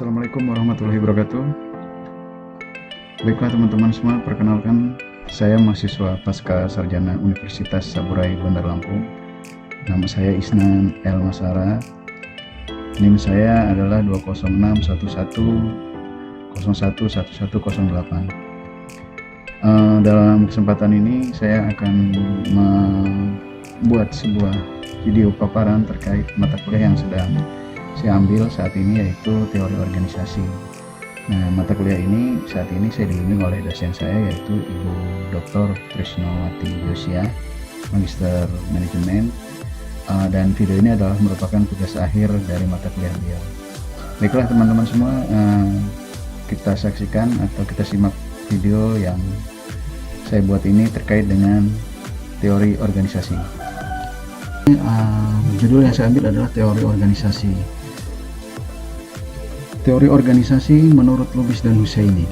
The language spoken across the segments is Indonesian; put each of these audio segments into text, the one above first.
Assalamualaikum warahmatullahi wabarakatuh. Baiklah teman-teman semua, perkenalkan saya mahasiswa Pasca Sarjana Universitas Saburai Bandar Lampung. Nama saya Isnan El Masara. NIM saya adalah 20611011108. Dalam kesempatan ini saya akan membuat sebuah video paparan terkait mata kuliah yang sedang saya ambil saat ini, yaitu teori organisasi. Nah, mata kuliah ini saat ini saya dibimbing oleh dosen saya, yaitu Ibu Dr. Trisnowati Yosia, Magister Manajemen, dan video ini adalah merupakan tugas akhir dari mata kuliah beliau. Baiklah teman-teman semua, kita saksikan atau kita simak video yang saya buat ini terkait dengan teori organisasi. Judul yang saya ambil adalah teori organisasi. Teori organisasi menurut Lubis dan Husseini.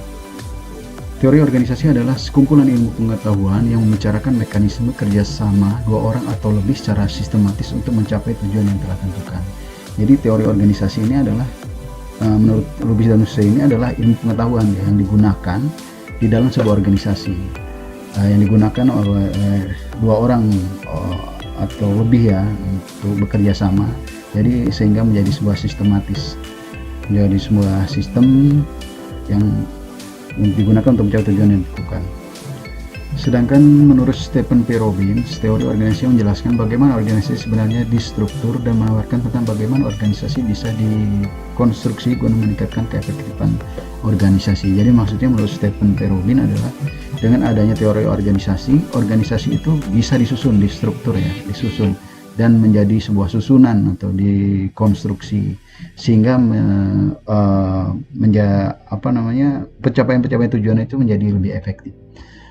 Teori organisasi adalah sekumpulan ilmu pengetahuan yang membicarakan mekanisme kerjasama dua orang atau lebih secara sistematis untuk mencapai tujuan yang telah tentukan. Jadi teori organisasi ini adalah menurut Lubis dan Husseini adalah ilmu pengetahuan yang digunakan di dalam sebuah organisasi, yang digunakan oleh dua orang atau lebih ya untuk bekerja sama. Jadi sehingga menjadi sebuah sistematis, menjadi sebuah sistem yang digunakan untuk mencapai tujuan yang ditentukan. Sedangkan menurut Stephen P. Robbins, teori organisasi menjelaskan bagaimana organisasi sebenarnya distruktur dan menawarkan tentang bagaimana organisasi bisa dikonstruksi guna meningkatkan keefektifan organisasi. Jadi maksudnya menurut Stephen P. Robbins adalah dengan adanya teori organisasi, organisasi itu bisa disusun, distruktur ya, disusun dan menjadi sebuah susunan atau dikonstruksi sehingga pencapaian tujuan itu menjadi lebih efektif.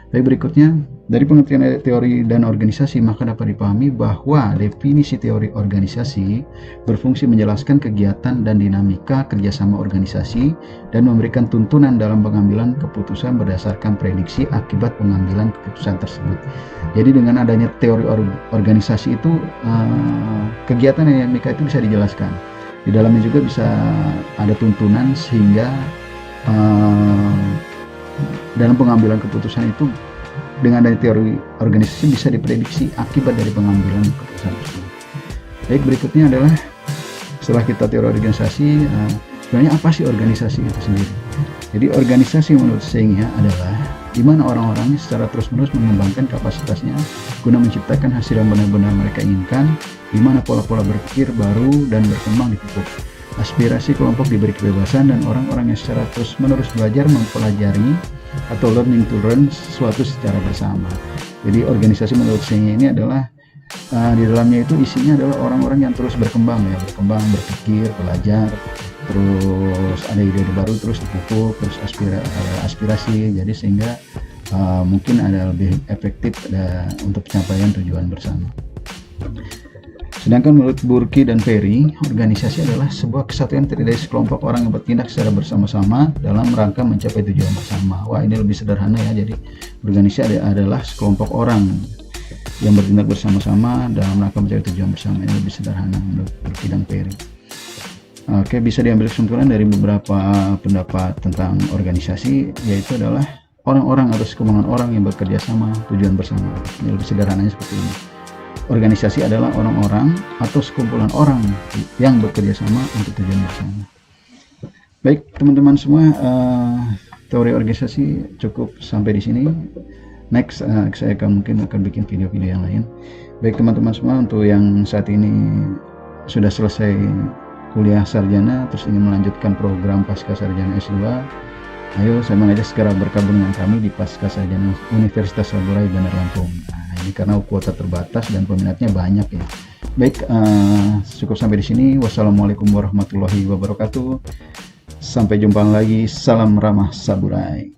Baik, berikutnya dari pengertian teori dan organisasi maka dapat dipahami bahwa definisi teori organisasi berfungsi menjelaskan kegiatan dan dinamika kerjasama organisasi dan memberikan tuntunan dalam pengambilan keputusan berdasarkan prediksi akibat pengambilan keputusan tersebut. Jadi dengan adanya teori organisasi itu kegiatan dan dinamika itu bisa dijelaskan. Di dalamnya juga bisa ada tuntunan sehingga dalam pengambilan keputusan itu dengan adanya teori organisasi bisa diprediksi akibat dari pengambilan keputusan tersebut. Baik, berikutnya adalah setelah kita teori organisasi, sebenarnya apa sih organisasi itu sendiri? Jadi organisasi menurut saya adalah di mana orang-orang secara terus-menerus mengembangkan kapasitasnya guna menciptakan hasil yang benar-benar mereka inginkan, di mana pola-pola berpikir baru dan berkembang dipupuk. Aspirasi kelompok diberi kebebasan dan orang-orang yang secara terus-menerus belajar mempelajari atau learning to learn sesuatu secara bersama. Jadi organisasi menurut saya ini adalah di dalamnya itu isinya adalah orang-orang yang terus berkembang ya, berpikir, belajar, terus ada ide-ide baru, terus dipupuk, terus aspirasi. Jadi sehingga mungkin ada lebih efektif untuk pencapaian tujuan bersama. Sedangkan menurut Burki dan Perry, organisasi adalah sebuah kesatuan terdiri dari sekelompok orang yang bertindak secara bersama-sama dalam rangka mencapai tujuan bersama. Wah, ini lebih sederhana ya. Jadi organisasi adalah sekelompok orang yang bertindak bersama-sama dalam rangka mencapai tujuan bersama. Ini lebih sederhana menurut Burki dan Perry. Oke, bisa diambil kesimpulan dari beberapa pendapat tentang organisasi, yaitu adalah orang-orang atau sekumpulan orang yang bekerja sama tujuan bersama. Ini lebih sederhananya seperti ini. Organisasi adalah orang-orang atau sekumpulan orang yang bekerja sama untuk tujuan bersama. Baik teman-teman semua, teori organisasi cukup sampai di sini. Next saya mungkin akan bikin video-video yang lain. Baik teman-teman semua, untuk yang saat ini sudah selesai kuliah sarjana terus ingin melanjutkan program pasca sarjana S2, ayo saya mengajak segera bergabung dengan kami di Pasca Sarjana Universitas Saburai Bandar Lampung. Ini karena kuota terbatas dan peminatnya banyak ya. Baik, cukup sampai di sini. Wassalamualaikum warahmatullahi wabarakatuh. Sampai jumpa lagi. Salam ramah Saburai.